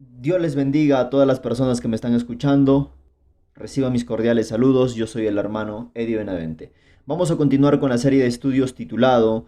Dios les bendiga a todas las personas que me están escuchando. Reciban mis cordiales saludos. Yo soy el hermano Eddie Benavente. Vamos a continuar con la serie de estudios titulado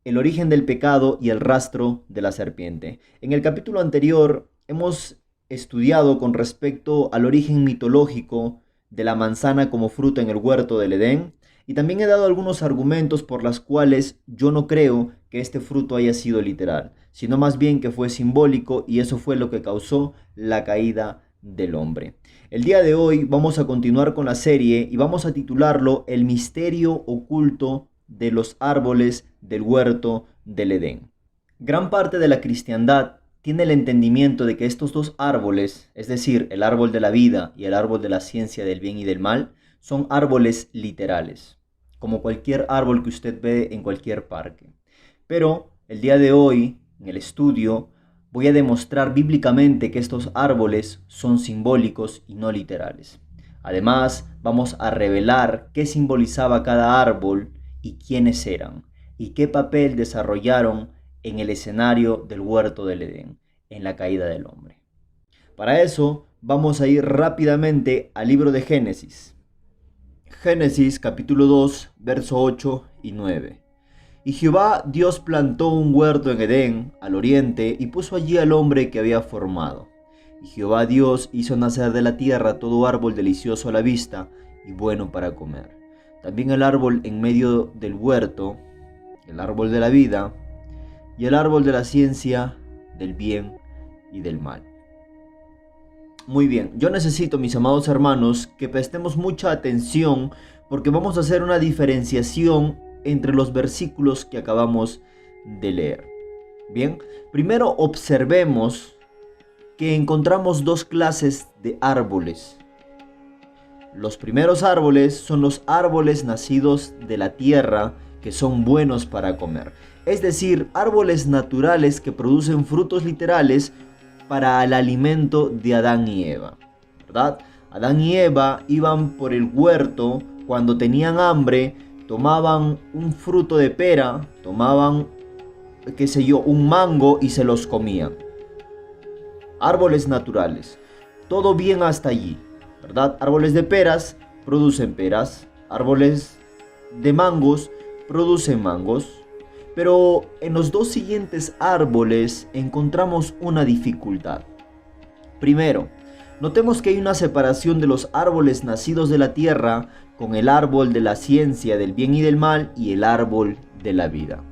El origen del pecado y el rastro de la serpiente. En el capítulo anterior hemos estudiado con respecto al origen mitológico de la manzana como fruta en el huerto del Edén. Y también he dado algunos argumentos por las cuales yo no creo que este fruto haya sido literal, sino más bien que fue simbólico, y eso fue lo que causó la caída del hombre. El día de hoy vamos a continuar con la serie y vamos a titularlo El misterio oculto de los árboles del huerto del Edén. Gran parte de la cristiandad tiene el entendimiento de que estos dos árboles, es decir, el árbol de la vida y el árbol de la ciencia del bien y del mal, son árboles literales, como cualquier árbol que usted ve en cualquier parque. Pero el día de hoy, en el estudio, voy a demostrar bíblicamente que estos árboles son simbólicos y no literales. Además, vamos a revelar qué simbolizaba cada árbol y quiénes eran, y qué papel desarrollaron en el escenario del huerto del Edén, en la caída del hombre. Para eso, vamos a ir rápidamente al libro de Génesis. Génesis capítulo 2, verso 8 y 9. Y Jehová Dios plantó un huerto en Edén, al oriente, y puso allí al hombre que había formado. Y Jehová Dios hizo nacer de la tierra todo árbol delicioso a la vista y bueno para comer. También el árbol en medio del huerto, el árbol de la vida, y el árbol de la ciencia del bien y del mal. Muy bien, yo necesito, mis amados hermanos, que prestemos mucha atención porque vamos a hacer una diferenciación entre los versículos que acabamos de leer. Bien, primero observemos que encontramos dos clases de árboles. Los primeros árboles son los árboles nacidos de la tierra que son buenos para comer. Es decir, árboles naturales que producen frutos literales para el alimento de Adán y Eva, ¿verdad? Adán y Eva iban por el huerto cuando tenían hambre, tomaban un fruto de pera, tomaban, qué sé yo, un mango y se los comían. Árboles naturales, todo bien hasta allí, ¿verdad? Árboles de peras producen peras, árboles de mangos producen mangos. Pero en los dos siguientes árboles encontramos una dificultad. Primero, notemos que hay una separación de los árboles nacidos de la tierra con el árbol de la ciencia del bien y del mal y el árbol de la vida.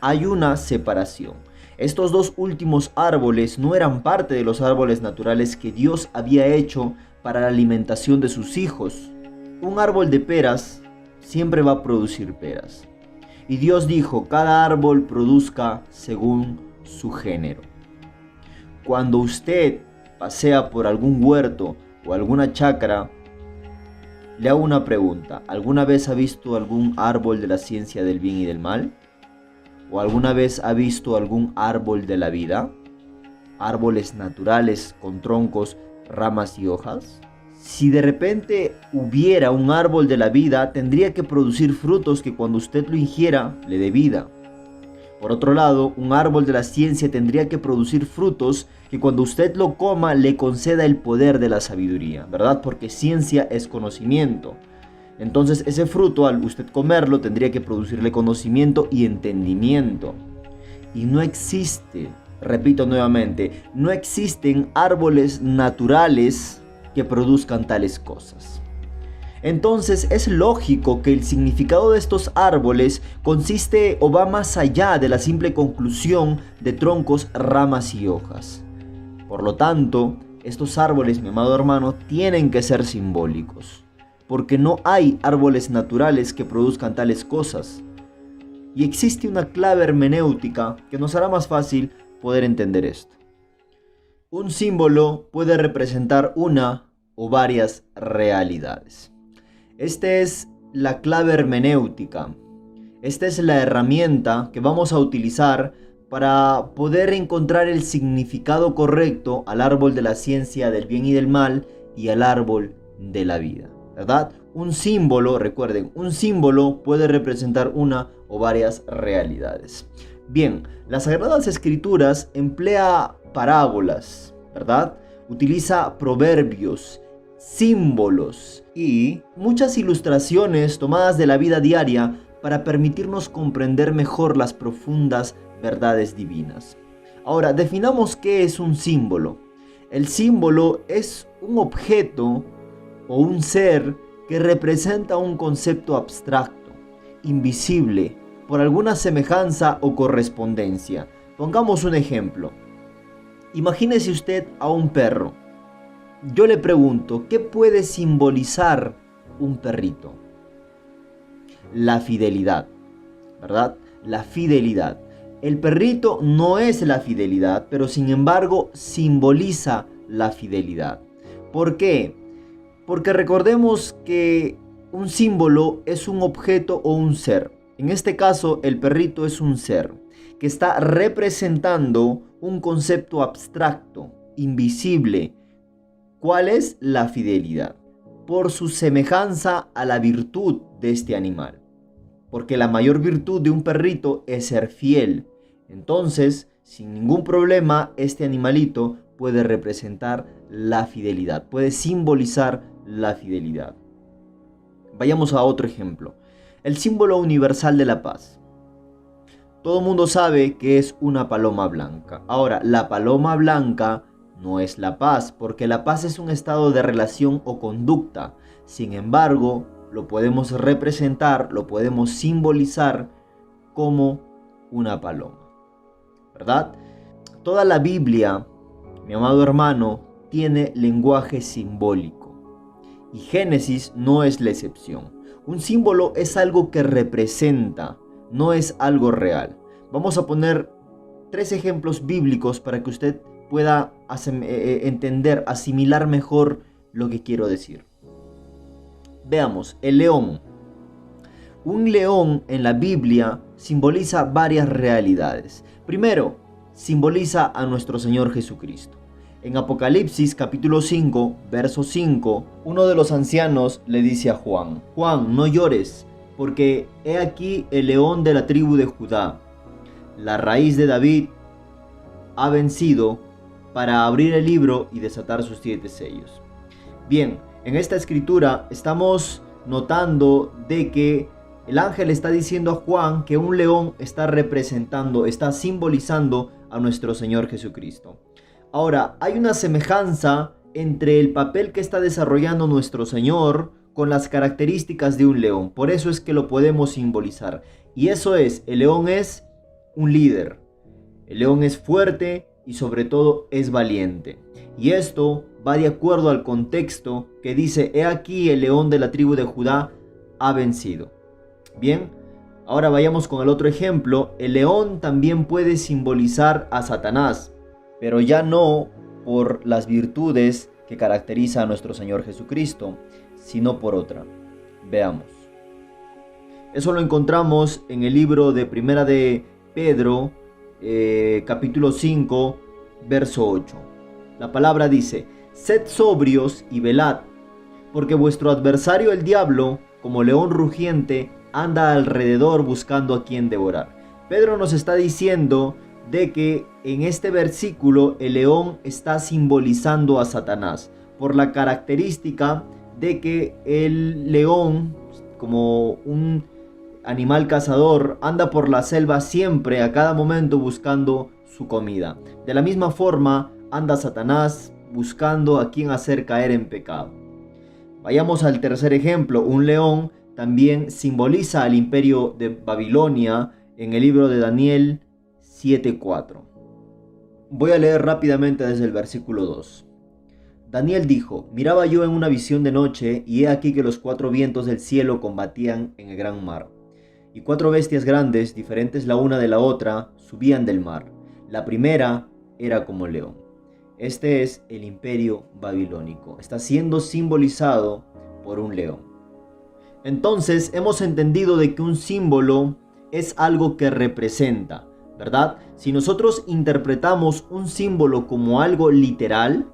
Hay una separación. Estos dos últimos árboles no eran parte de los árboles naturales que Dios había hecho para la alimentación de sus hijos. Un árbol de peras siempre va a producir peras. Y Dios dijo, cada árbol produzca según su género. Cuando usted pasea por algún huerto o alguna chacra, le hago una pregunta. ¿Alguna vez ha visto algún árbol de la ciencia del bien y del mal? ¿O alguna vez ha visto algún árbol de la vida? Árboles naturales con troncos, ramas y hojas. Si de repente hubiera un árbol de la vida, tendría que producir frutos que cuando usted lo ingiera le dé vida. Por otro lado, un árbol de la ciencia tendría que producir frutos que cuando usted lo coma le conceda el poder de la sabiduría, ¿verdad? Porque ciencia es conocimiento. Entonces ese fruto, al usted comerlo, tendría que producirle conocimiento y entendimiento. Y no existe, repito nuevamente, no existen árboles naturales que produzcan tales cosas. Entonces es lógico que el significado de estos árboles consiste o va más allá de la simple conclusión de troncos, ramas y hojas. Por lo tanto, estos árboles, mi amado hermano, tienen que ser simbólicos, porque no hay árboles naturales que produzcan tales cosas. Y existe una clave hermenéutica que nos hará más fácil poder entender esto. Un símbolo puede representar una o varias realidades. Esta es la clave hermenéutica. Esta es la herramienta que vamos a utilizar para poder encontrar el significado correcto al árbol de la ciencia del bien y del mal y al árbol de la vida, ¿verdad? Un símbolo, recuerden, un símbolo puede representar una o varias realidades. Bien, las Sagradas Escrituras emplea parábolas ¿verdad? Utiliza proverbios, símbolos y muchas ilustraciones tomadas de la vida diaria para permitirnos comprender mejor las profundas verdades divinas. Ahora, definamos qué es un símbolo. El símbolo es un objeto o un ser que representa un concepto abstracto, invisible, por alguna semejanza o correspondencia. Pongamos un ejemplo. Imagínese usted a un perro. Yo le pregunto, ¿qué puede simbolizar un perrito? La fidelidad, ¿verdad? La fidelidad. El perrito no es la fidelidad, pero sin embargo simboliza la fidelidad. ¿Por qué? Porque recordemos que un símbolo es un objeto o un ser. En este caso, el perrito es un ser que está representando un concepto abstracto, invisible. ¿Cuál es? La fidelidad, por su semejanza a la virtud de este animal. Porque la mayor virtud de un perrito es ser fiel. Entonces, sin ningún problema, este animalito puede representar la fidelidad, puede simbolizar la fidelidad. Vayamos a otro ejemplo. El símbolo universal de la paz. Todo el mundo sabe que es una paloma blanca. Ahora, la paloma blanca no es la paz, porque la paz es un estado de relación o conducta. Sin embargo, lo podemos representar, lo podemos simbolizar como una paloma, ¿verdad? Toda la Biblia, mi amado hermano, tiene lenguaje simbólico y Génesis no es la excepción. Un símbolo es algo que representa, no es algo real. Vamos a poner 3 ejemplos bíblicos para que usted pueda entender, asimilar mejor lo que quiero decir. Veamos, el león. Un león en la Biblia simboliza varias realidades. Primero, simboliza a nuestro Señor Jesucristo. En Apocalipsis capítulo 5, verso 5, uno de los ancianos le dice a Juan: Juan, no llores, porque he aquí el león de la tribu de Judá, la raíz de David, ha vencido para abrir el libro y desatar sus 7 sellos. Bien, en esta escritura estamos notando de que el ángel está diciendo a Juan que un león está representando, está simbolizando a nuestro Señor Jesucristo. Ahora, hay una semejanza entre el papel que está desarrollando nuestro Señor con las características de un león. Por eso es que lo podemos simbolizar. Y eso es, el león es un líder. El león es fuerte y sobre todo es valiente. Y esto va de acuerdo al contexto que dice: he aquí el león de la tribu de Judá ha vencido. Bien, ahora vayamos con el otro ejemplo. El león también puede simbolizar a Satanás, pero ya no por las virtudes que caracteriza a nuestro Señor Jesucristo, sino por otra. Veamos. Eso lo encontramos en el libro de Primera de Pedro, capítulo 5, verso 8. La palabra dice: sed sobrios y velad, porque vuestro adversario el diablo, como león rugiente, anda alrededor buscando a quien devorar. Pedro nos está diciendo de que en este versículo el león está simbolizando a Satanás, por la característica de que el león, como un animal cazador, anda por la selva siempre, a cada momento, buscando su comida. De la misma forma anda Satanás buscando a quien hacer caer en pecado. Vayamos al tercer ejemplo. Un león también simboliza al imperio de Babilonia en el libro de Daniel 7:4. Voy a leer rápidamente desde el versículo 2. Daniel dijo: miraba yo en una visión de noche, y he aquí que los 4 vientos del cielo combatían en el gran mar. Y 4 bestias grandes, diferentes la una de la otra, subían del mar. La primera era como león. Este es el imperio babilónico. Está siendo simbolizado por un león. Entonces hemos entendido de que un símbolo es algo que representa, ¿verdad? Si nosotros interpretamos un símbolo como algo literal,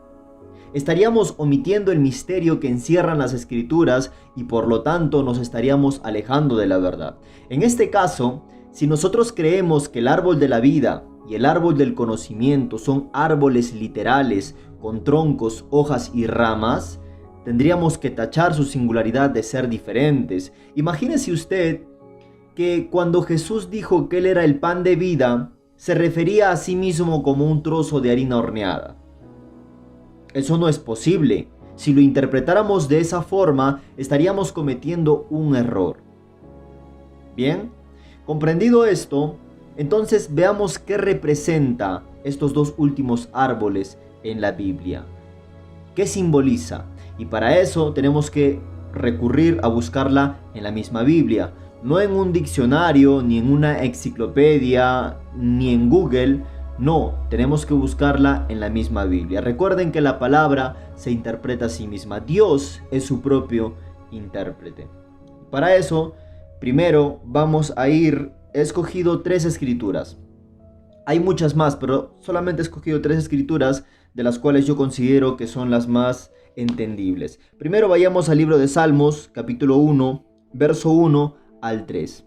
estaríamos omitiendo el misterio que encierran las escrituras y por lo tanto nos estaríamos alejando de la verdad. En este caso, si nosotros creemos que el árbol de la vida y el árbol del conocimiento son árboles literales con troncos, hojas y ramas, tendríamos que tachar su singularidad de ser diferentes. Imagínese usted que cuando Jesús dijo que Él era el pan de vida, se refería a sí mismo como un trozo de harina horneada. Eso no es posible. Si lo interpretáramos de esa forma, estaríamos cometiendo un error. Bien, comprendido esto, entonces veamos qué representa estos dos últimos árboles en la Biblia. ¿Qué simboliza? Y para eso tenemos que recurrir a buscarla en la misma Biblia. No en un diccionario, ni en una enciclopedia, ni en Google. No, tenemos que buscarla en la misma Biblia. Recuerden que la palabra se interpreta a sí misma. Dios es su propio intérprete. Para eso, primero vamos a he escogido 3 escrituras. Hay muchas más, pero solamente he escogido 3 escrituras de las cuales yo considero que son las más entendibles. Primero vayamos al libro de Salmos, capítulo 1, verso 1 al 3.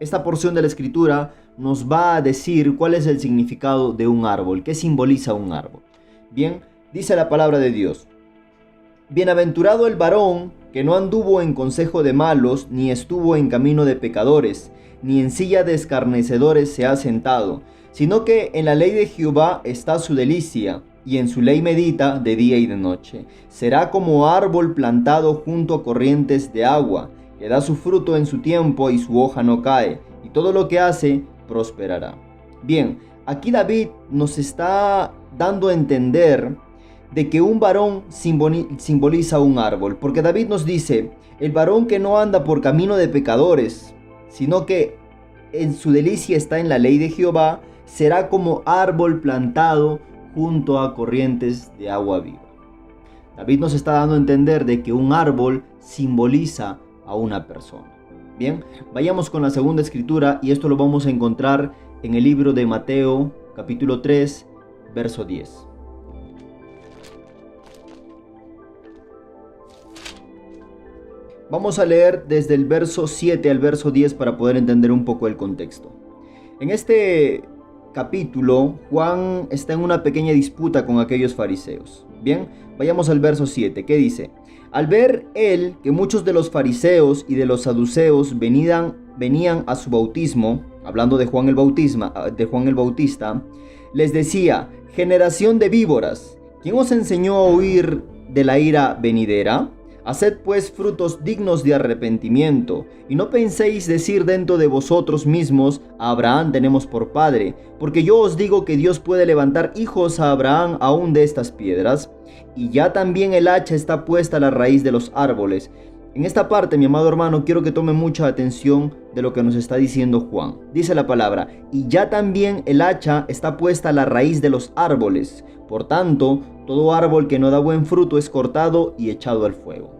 Esta porción de la escritura nos va a decir cuál es el significado de un árbol, qué simboliza un árbol. Bien, dice la palabra de Dios: Bienaventurado el varón que no anduvo en consejo de malos, ni estuvo en camino de pecadores, ni en silla de escarnecedores se ha sentado, sino que en la ley de Jehová está su delicia, y en su ley medita de día y de noche. Será como árbol plantado junto a corrientes de agua, que da su fruto en su tiempo y su hoja no cae, y todo lo que hace prosperará. Bien, aquí David nos está dando a entender de que un varón simboliza un árbol, porque David nos dice: el varón que no anda por camino de pecadores, sino que en su delicia está en la ley de Jehová, será como árbol plantado junto a corrientes de agua viva. David nos está dando a entender de que un árbol simboliza a una persona. Bien, vayamos con la segunda escritura, y esto lo vamos a encontrar en el libro de Mateo, capítulo 3, verso 10. Vamos a leer desde el verso 7 al verso 10 para poder entender un poco el contexto. En este capítulo, Juan está en una pequeña disputa con aquellos fariseos. Bien, vayamos al verso 7, que dice: Al ver él que muchos de los fariseos y de los saduceos venían a su bautismo, hablando de Juan el Bautista, les decía: generación de víboras, ¿quién os enseñó a huir de la ira venidera? Haced pues frutos dignos de arrepentimiento, y no penséis decir dentro de vosotros mismos: a Abraham tenemos por padre, porque yo os digo que Dios puede levantar hijos a Abraham aún de estas piedras, y ya también el hacha está puesta a la raíz de los árboles. En esta parte, mi amado hermano, quiero que tome mucha atención de lo que nos está diciendo Juan. Dice la palabra: y ya también el hacha está puesta a la raíz de los árboles. Por tanto, todo árbol que no da buen fruto es cortado y echado al fuego.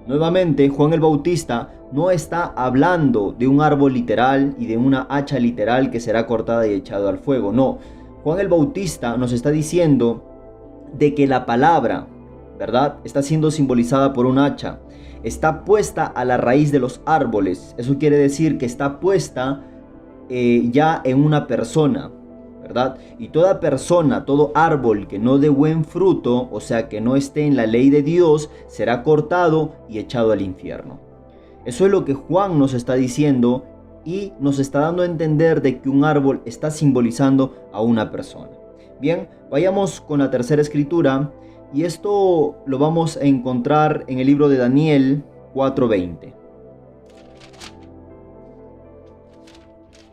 Nuevamente, Juan el Bautista no está hablando de un árbol literal y de una hacha literal que será cortada y echado al fuego. No, Juan el Bautista nos está diciendo de que la palabra, ¿verdad?, está siendo simbolizada por un hacha. Está puesta a la raíz de los árboles. Eso quiere decir que está puesta ya en una persona, ¿verdad? Y toda persona, todo árbol que no dé buen fruto, o sea, que no esté en la ley de Dios, será cortado y echado al infierno. Eso es lo que Juan nos está diciendo, y nos está dando a entender de que un árbol está simbolizando a una persona. Bien, vayamos con la tercera escritura, y esto lo vamos a encontrar en el libro de Daniel 4:20.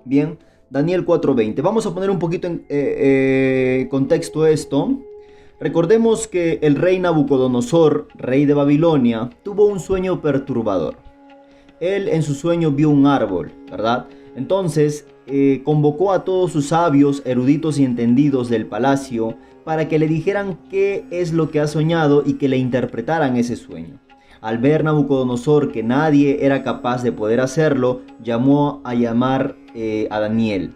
Bien, Daniel 4:20. Vamos a poner un poquito en contexto esto. Recordemos que el rey Nabucodonosor, rey de Babilonia, tuvo un sueño perturbador. Él en su sueño vio un árbol, ¿verdad? Entonces convocó a todos sus sabios, eruditos y entendidos del palacio para que le dijeran qué es lo que ha soñado y que le interpretaran ese sueño. Al ver Nabucodonosor que nadie era capaz de poder hacerlo, llamó a Daniel.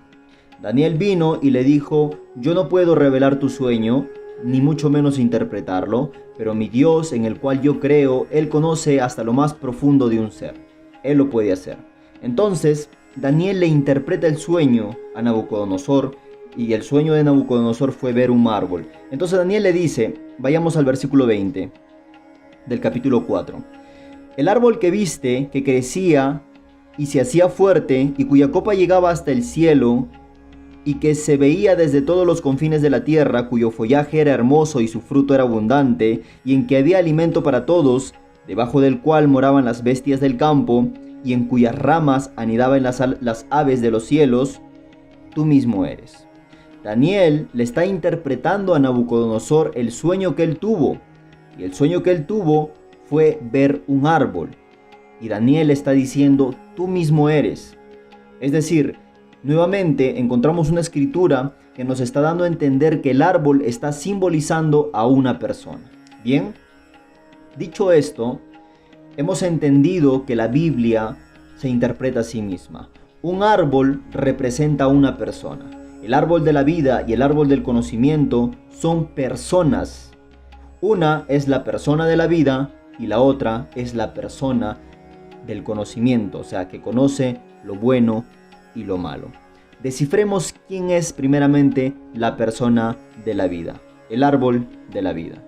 Daniel vino y le dijo: yo no puedo revelar tu sueño, ni mucho menos interpretarlo, pero mi Dios, en el cual yo creo, Él conoce hasta lo más profundo de un ser. Él lo puede hacer. Entonces, Daniel le interpreta el sueño a Nabucodonosor, y el sueño de Nabucodonosor fue ver un árbol. Entonces Daniel le dice, vayamos al versículo 20 del capítulo 4. El árbol que viste, que crecía y se hacía fuerte, y cuya copa llegaba hasta el cielo, y que se veía desde todos los confines de la tierra, cuyo follaje era hermoso y su fruto era abundante, y en que había alimento para todos, debajo del cual moraban las bestias del campo, y en cuyas ramas anidaban las aves de los cielos, tú mismo eres. Daniel le está interpretando a Nabucodonosor el sueño que él tuvo, y el sueño que él tuvo fue ver un árbol. Y Daniel está diciendo, tú mismo eres. Es decir, nuevamente encontramos una escritura que nos está dando a entender que el árbol está simbolizando a una persona. Bien, dicho esto, hemos entendido que la Biblia se interpreta a sí misma. Un árbol representa a una persona. El árbol de la vida y el árbol del conocimiento son personas. Una es la persona de la vida y la otra es la persona del conocimiento, o sea, que conoce lo bueno y lo malo. Descifremos quién es primeramente la persona de la vida, el árbol de la vida.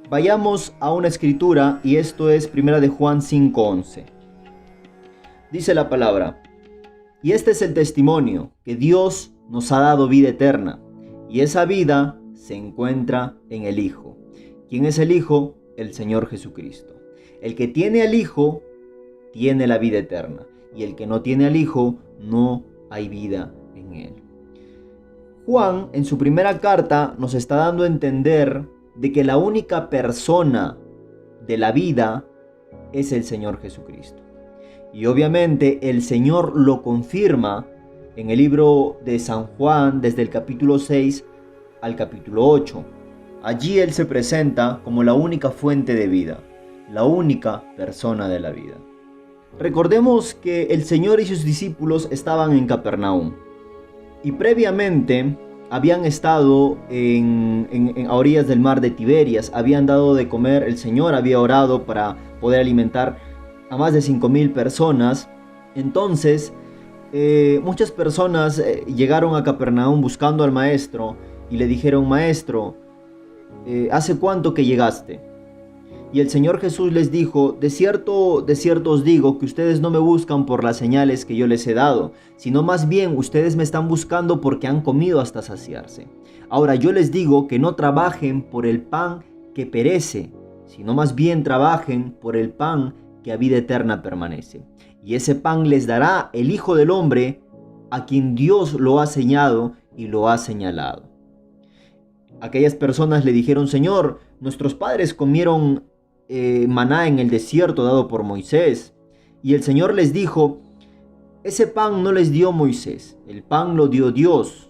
Vayamos a una escritura y esto es 1 de Juan 5:11. Dice la palabra, y este es el testimonio, que Dios nos ha dado vida eterna, y esa vida se encuentra en el Hijo. ¿Quién es el Hijo? El Señor Jesucristo. El que tiene al Hijo tiene la vida eterna, y el que no tiene al Hijo no hay vida en él. Juan en su primera carta nos está dando a entender de que la única persona de la vida es el Señor Jesucristo. Y obviamente el Señor lo confirma en el libro de San Juan desde el capítulo 6 al capítulo 8. Allí Él se presenta como la única fuente de vida, la única persona de la vida. Recordemos que el Señor y sus discípulos estaban en Capernaum y previamente habían estado a orillas del mar de Tiberias, habían dado de comer, el Señor había orado para poder alimentar a más de 5,000 personas. Entonces muchas personas llegaron a Capernaum buscando al maestro y le dijeron, maestro, ¿hace cuánto que llegaste? Y el Señor Jesús les dijo, de cierto os digo que ustedes no me buscan por las señales que yo les he dado, sino más bien ustedes me están buscando porque han comido hasta saciarse. Ahora yo les digo que no trabajen por el pan que perece, sino más bien trabajen por el pan que a vida eterna permanece. Y ese pan les dará el Hijo del Hombre, a quien Dios lo ha señalado y lo ha señalado. Aquellas personas le dijeron, Señor, nuestros padres comieron maná en el desierto dado por Moisés. Y el Señor les dijo, ese pan no les dio Moisés, el pan lo dio Dios.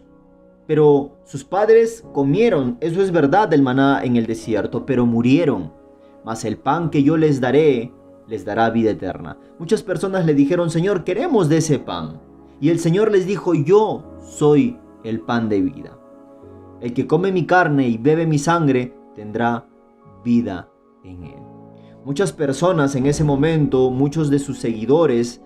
Pero sus padres comieron, eso es verdad, del maná en el desierto, pero murieron. Mas el pan que yo les daré, les dará vida eterna. Muchas personas le dijeron, Señor, queremos de ese pan. Y el Señor les dijo, yo soy el pan de vida. El que come mi carne y bebe mi sangre, tendrá vida en él. Muchas personas en ese momento, muchos de sus seguidores,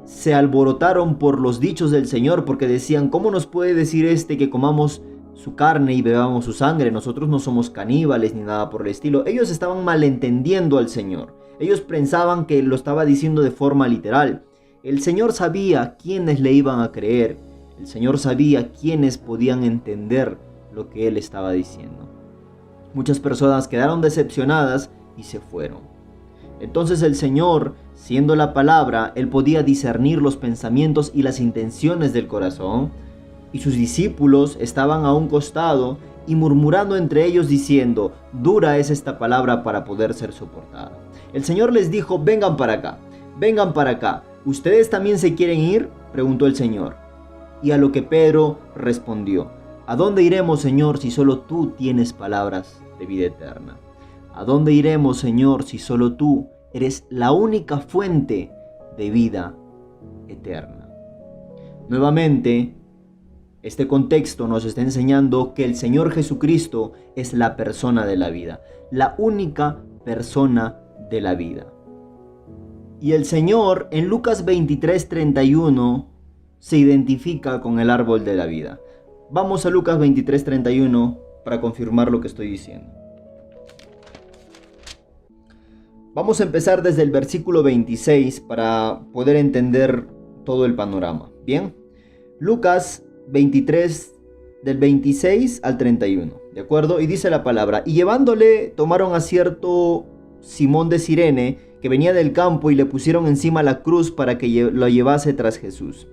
se alborotaron por los dichos del Señor, porque decían, ¿cómo nos puede decir que comamos su carne y bebamos su sangre? Nosotros no somos caníbales ni nada por el estilo. Ellos estaban malentendiendo al Señor. Ellos pensaban que lo estaba diciendo de forma literal. El Señor sabía quiénes le iban a creer. El Señor sabía quiénes podían entender lo que Él estaba diciendo. Muchas personas quedaron decepcionadas y se fueron. Entonces el Señor, siendo la palabra, Él podía discernir los pensamientos y las intenciones del corazón. Y sus discípulos estaban a un costado y murmurando entre ellos diciendo, dura es esta palabra para poder ser soportada. El Señor les dijo, vengan para acá, vengan para acá. ¿Ustedes también se quieren ir?, preguntó el Señor. Y a lo que Pedro respondió, ¿a dónde iremos, Señor, si solo tú tienes palabras de vida eterna? ¿A dónde iremos, Señor, si solo tú eres la única fuente de vida eterna? Nuevamente, este contexto nos está enseñando que el Señor Jesucristo es la persona de la vida, la única persona de la vida. Y el Señor en Lucas 23:31 se identifica con el árbol de la vida. Vamos a Lucas 23:31 para confirmar lo que estoy diciendo. Vamos a empezar desde el versículo 26 para poder entender todo el panorama. Bien, Lucas 23 del 26 al 31, ¿de acuerdo? Y dice la palabra: y llevándole tomaron a cierto Simón de Cirene, que venía del campo, y le pusieron encima la cruz para que lo llevase tras Jesús.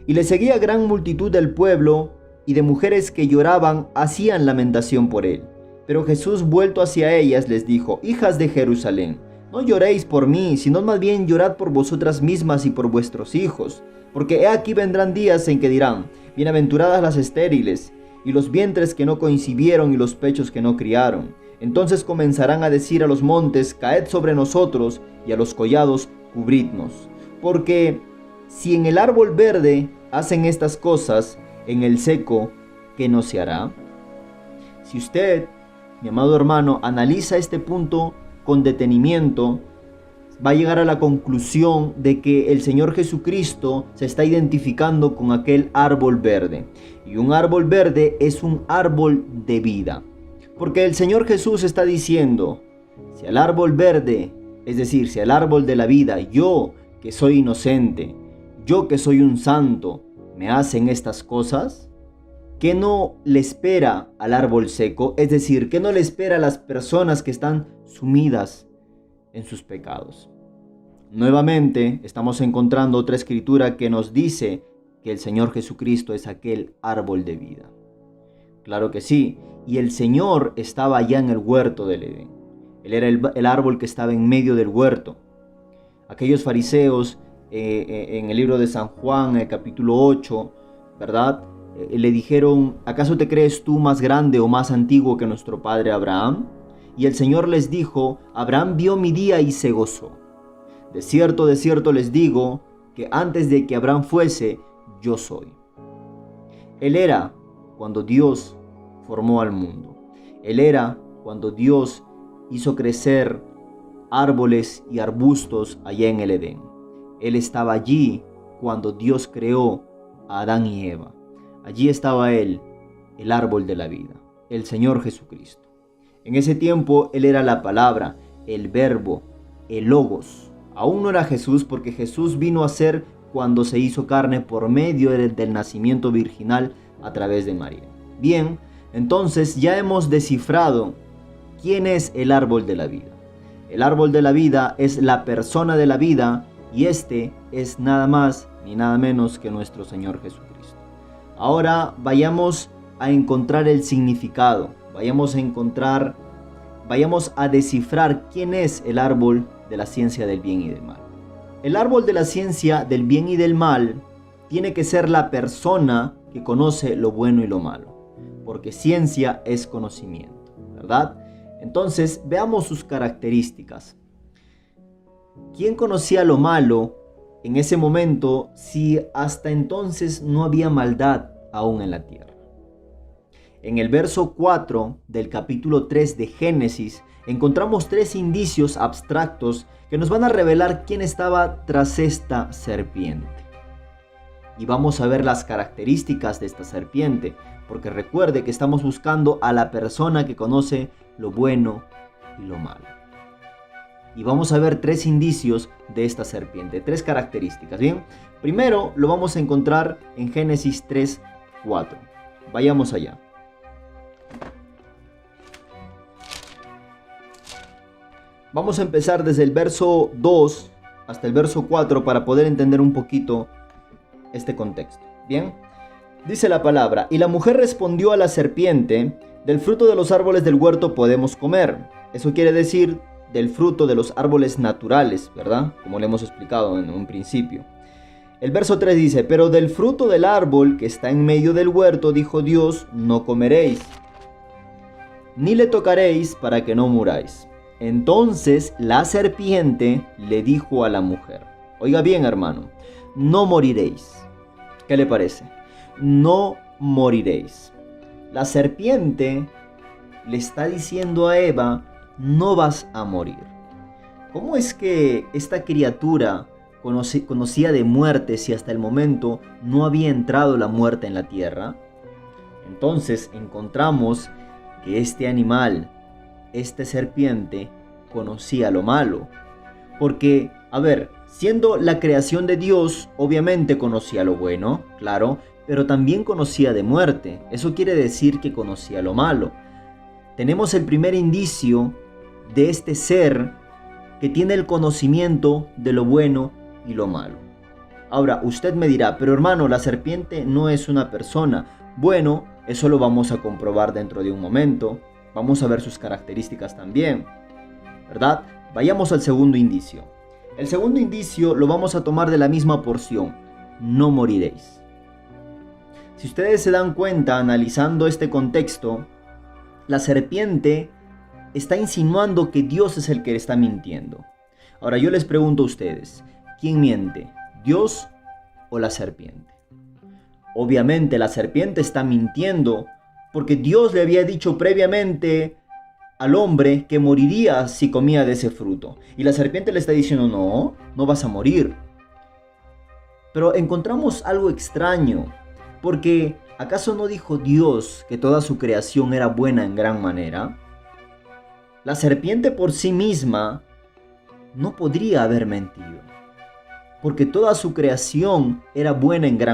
Y le seguía gran multitud del pueblo, y de mujeres que lloraban hacían lamentación por él. Pero Jesús, vuelto hacia ellas, les dijo: hijas de Jerusalén, no lloréis por mí, sino más bien llorad por vosotras mismas y por vuestros hijos. Porque he aquí vendrán días en que dirán: bienaventuradas las estériles, y los vientres que no concibieron, y los pechos que no criaron. Entonces comenzarán a decir a los montes: caed sobre nosotros, y a los collados: cubridnos. Porque si en el árbol verde hacen estas cosas, en el seco, ¿qué no se hará? Si usted, mi amado hermano, analiza este punto con detenimiento, va a llegar a la conclusión de que el Señor Jesucristo se está identificando con aquel árbol verde. Y un árbol verde es un árbol de vida. Porque el Señor Jesús está diciendo: si al árbol verde, es decir, si al árbol de la vida, yo que soy inocente, yo que soy un santo, me hacen estas cosas, ¿qué no le espera al árbol seco? Es decir, ¿qué no le espera a las personas que están sumidas en sus pecados? Nuevamente estamos encontrando otra escritura que nos dice que el Señor Jesucristo es aquel árbol de vida. Claro que sí, y el Señor estaba allá en el huerto del Edén. Él era el árbol que estaba en medio del huerto. Aquellos fariseos en el libro de San Juan, en el capítulo 8, ¿verdad? Le dijeron: ¿acaso te crees tú más grande o más antiguo que nuestro padre Abraham? Y el Señor les dijo: Abraham vio mi día y se gozó. De cierto les digo, que antes de que Abraham fuese, yo soy. Él era cuando Dios formó al mundo. Él era cuando Dios hizo crecer árboles y arbustos allá en el Edén. Él estaba allí cuando Dios creó a Adán y Eva. Allí estaba Él, el árbol de la vida, el Señor Jesucristo. En ese tiempo Él era la palabra, el verbo, el logos. Aún no era Jesús, porque Jesús vino a ser cuando se hizo carne por medio del nacimiento virginal a través de María. Bien, entonces ya hemos descifrado quién es el árbol de la vida. El árbol de la vida es la persona de la vida, y este es nada más ni nada menos que nuestro Señor Jesucristo. Ahora vayamos a encontrar el significado, vayamos a descifrar quién es el árbol de la ciencia del bien y del mal. El árbol de la ciencia del bien y del mal tiene que ser la persona que conoce lo bueno y lo malo, porque ciencia es conocimiento, ¿verdad? Entonces veamos sus características. ¿Quién conocía lo malo en ese momento si hasta entonces no había maldad aún en la tierra? En el verso 4 del capítulo 3 de Génesis encontramos 3 indicios abstractos que nos van a revelar quién estaba tras esta serpiente. Y vamos a ver las características de esta serpiente, porque recuerde que estamos buscando a la persona que conoce lo bueno y lo malo. Y vamos a ver 3 indicios de esta serpiente, 3 características. Bien, primero lo vamos a encontrar en Génesis 3:4. Vayamos allá. Vamos a empezar desde el verso 2 hasta el verso 4 para poder entender un poquito este contexto. Bien, dice la palabra: y la mujer respondió a la serpiente: del fruto de los árboles del huerto podemos comer. Eso quiere decir del fruto de los árboles naturales, ¿verdad? Como le hemos explicado en un principio. El verso 3 dice: pero del fruto del árbol que está en medio del huerto, dijo Dios, no comeréis, ni le tocaréis para que no muráis. Entonces la serpiente le dijo a la mujer: oiga bien, hermano, no moriréis. ¿Qué le parece? No moriréis. La serpiente le está diciendo a Eva: no vas a morir. ¿Cómo es que esta criatura conocía de muerte si hasta el momento no había entrado la muerte en la tierra? Entonces encontramos que este animal, esta serpiente, conocía lo malo. Porque, a ver, siendo la creación de Dios, obviamente conocía lo bueno, claro, pero también conocía de muerte. Eso quiere decir que conocía lo malo. Tenemos el primer indicio de este ser que tiene el conocimiento de lo bueno y lo malo. Ahora, usted me dirá, pero hermano, la serpiente no es una persona. Bueno, eso lo vamos a comprobar dentro de un momento. Vamos a ver sus características también, ¿verdad? Vayamos al segundo indicio. El segundo indicio lo vamos a tomar de la misma porción. No moriréis. Si ustedes se dan cuenta, analizando este contexto, la serpiente está insinuando que Dios es el que está mintiendo. Ahora yo les pregunto a ustedes, ¿quién miente? ¿Dios o la serpiente? Obviamente la serpiente está mintiendo porque Dios le había dicho previamente al hombre que moriría si comía de ese fruto. Y la serpiente le está diciendo, no, no vas a morir. Pero encontramos algo extraño, porque ¿acaso no dijo Dios que toda su creación era buena en gran manera? La serpiente por sí misma no podría haber mentido, porque toda su creación era buena en gran